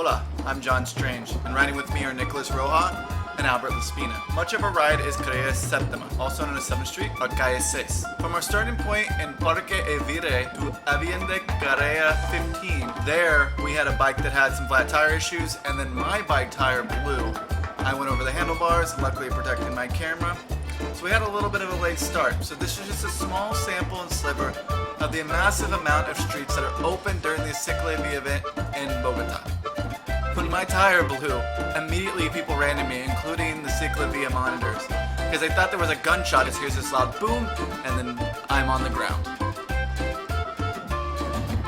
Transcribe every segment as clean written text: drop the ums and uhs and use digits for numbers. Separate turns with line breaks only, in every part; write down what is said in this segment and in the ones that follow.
Hola, I'm John Strange, and riding with me are Nicolas and Albert Spina. Much of our ride is Calle Septima, also known as 7th Street or Calle 6. From our starting point in Parque Evire to Avienda Carrera 15, there we had a bike that had some flat tire issues, and then my bike tire blew. I went over the handlebars, luckily protecting my camera. So we had a little bit of a late start. So this is just a small sample and sliver of the massive amount of streets that are open during the Ciclovia event in Bogota. When my tire blew, immediately people ran to me, including the Ciclovia monitors, because they thought there was a gunshot. Just hears this loud boom, and then I'm on the ground.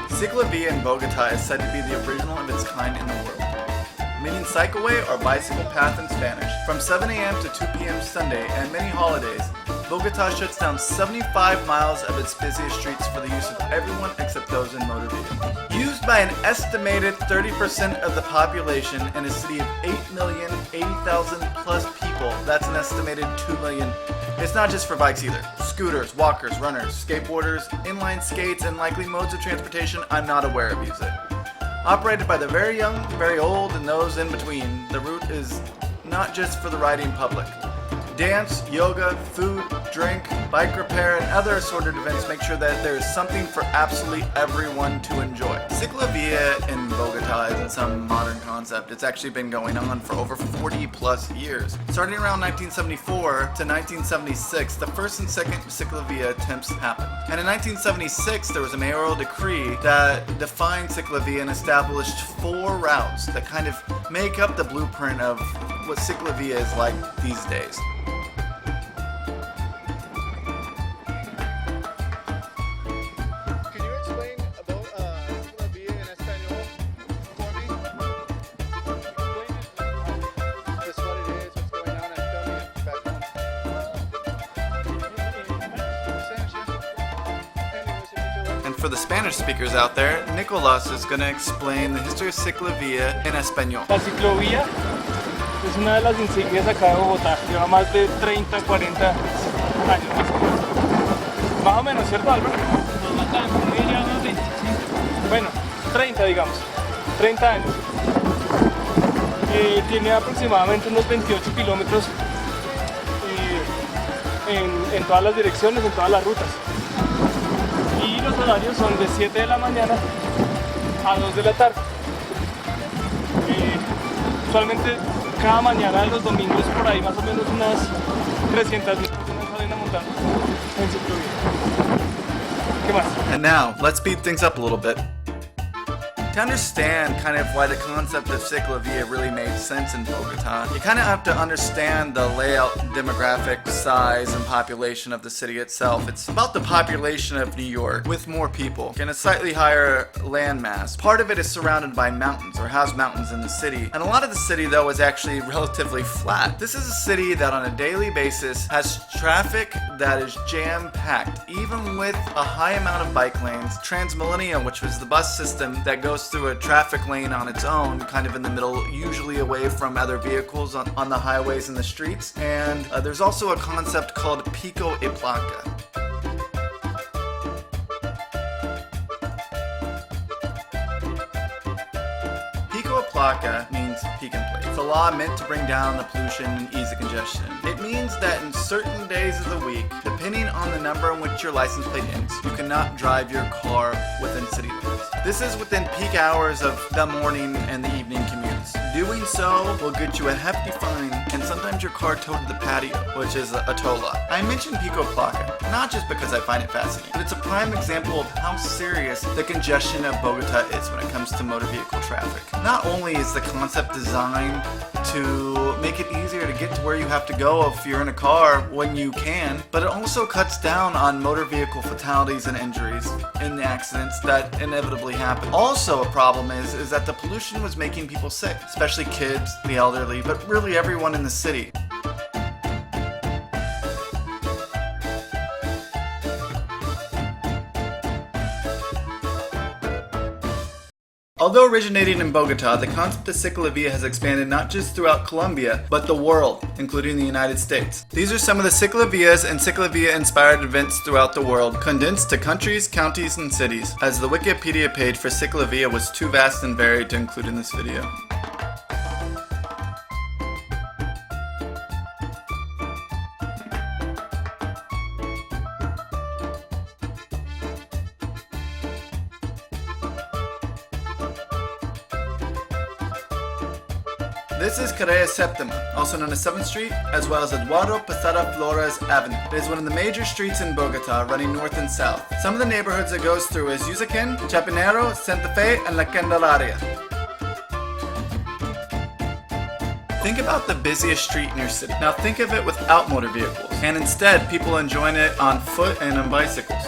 Ciclovia in Bogota is said to be the original of its kind in the world, meaning cycleway or bicycle path in Spanish. From 7 a.m. to 2 p.m. Sunday and many holidays, Bogota shuts down 75 miles of its busiest streets for the use of everyone except those in motor vehicles. Used by an estimated 30% of the population in a city of 8,080,000 plus people, that's an estimated 2 million. It's not just for bikes either. Scooters, walkers, runners, skateboarders, inline skates, and likely modes of transportation I'm not aware of use it. Operated by the very young, very old, and those in between, the route is not just for the riding public. Dance, yoga, food, drink, bike repair, and other assorted events make sure that there is something for absolutely everyone to enjoy. Ciclovia in Bogota isn't some modern concept. It's actually been going on for over 40 plus years. Starting around 1974 to 1976, the first and second Ciclovia attempts happened. And in 1976, there was a mayoral decree that defined Ciclovia and established 4 routes that kind of make up the blueprint of what Ciclovia is like these days.
Can you explain about Ciclovia in Espanol for me? Just what it is, what's going on, and tell me if back home.
And for the Spanish speakers out there, Nicolas is going to explain the history of Ciclovia in Español.
La ciclovía es una de las insignias acá de Bogotá, lleva más de 30, 40 años más o menos, ¿cierto, Álvaro? Bueno, 30 digamos, 30 años. Tiene aproximadamente unos 28 kilómetros en todas las direcciones, en todas las rutas. Y los horarios son de 7 de la mañana a 2 de la tarde. Usualmente cada mañana, los domingos, por ahí más o menos unas 300.000 personas salen a montar en ciclovía. ¿Qué más?
And now, let's speed things up a little bit. To understand kind of why the concept of Ciclovia really made sense in Bogota, you kind of have to understand the layout, demographic, size, and population of the city itself. It's about the population of New York, with more people, and a slightly higher landmass. Part of it is surrounded by mountains, or has mountains in the city, and a lot of the city, though, is actually relatively flat. This is a city that on a daily basis has traffic that is jam-packed, even with a high amount of bike lanes. Transmilenio, which was the bus system that goes through a traffic lane on its own, kind of in the middle, usually away from other vehicles on the highways and the streets. And there's also a concept called pico y placa. Pico y placa means peak and plate. It's a law meant to bring down the pollution and ease the congestion. It means that in certain days of the week, depending on the number in which your license plate ends, you cannot drive your car within city limits. This is within peak hours of the morning and the evening commutes. Doing so will get you a hefty fine and sometimes your car towed to the patio, which is a toll lot. I mentioned pico placa, not just because I find it fascinating, but it's a prime example of how serious the congestion of Bogota is when it comes to motor vehicle traffic. Not only is the concept designed to make it easier to get to where you have to go if you're in a car when you can, but it also cuts down on motor vehicle fatalities and injuries in the accidents that inevitably happen. Also a problem is that the pollution was making people sick, especially kids, the elderly, but really everyone in the city. Although originating in Bogota, the concept of Ciclovia has expanded not just throughout Colombia, but the world, including the United States. These are some of the Ciclovias and Ciclovia-inspired events throughout the world, condensed to countries, counties, and cities, as the Wikipedia page for Ciclovia was too vast and varied to include in this video. This is Carrera Septima, also known as 7th Street, as well as Eduardo Posada Flores Avenue. It is one of the major streets in Bogota, running north and south. Some of the neighborhoods it goes through is Usaquén, Chapinero, Santa Fe, and La Candelaria. Think about the busiest street in your city. Now think of it without motor vehicles, and instead people enjoying it on foot and on bicycles.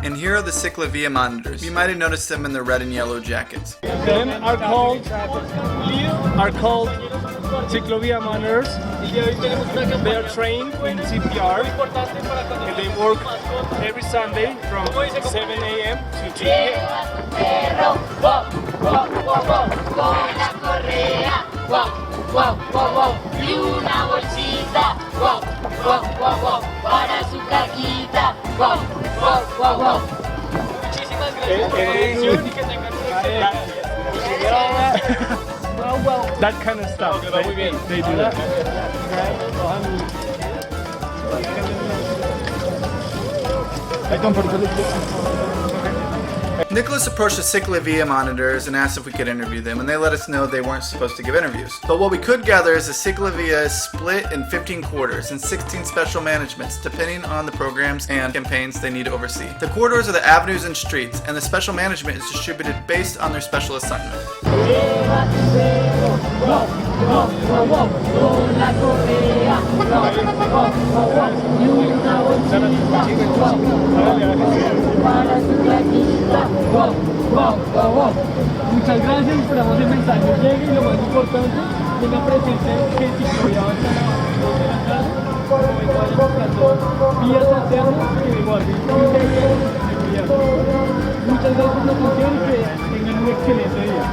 And here are the Ciclovia monitors. You might have noticed them in the red and yellow jackets.
Them are called Ciclovia monitors. They are trained in CPR and they work every Sunday from 7 a.m. to 2 p.m.
Y una bolsita, para su cajita, Muchísimas gracias.
That kind of stuff. They do that.
Nicolas approached the Ciclovia monitors and asked if we could interview them, and they let us know they weren't supposed to give interviews. But what we could gather is the Ciclovia is split in 15 quarters and 16 special managements, depending on the programs and campaigns they need to oversee. The corridors are the avenues and streets, and the special management is distributed based on their special assignment.
Muchas gracias, esperamos el mensaje llegue y lo más importante, tenga presente que si voy a avanzar vías alternas que guarden muchas gracias por la atención y que tengan un excelente día.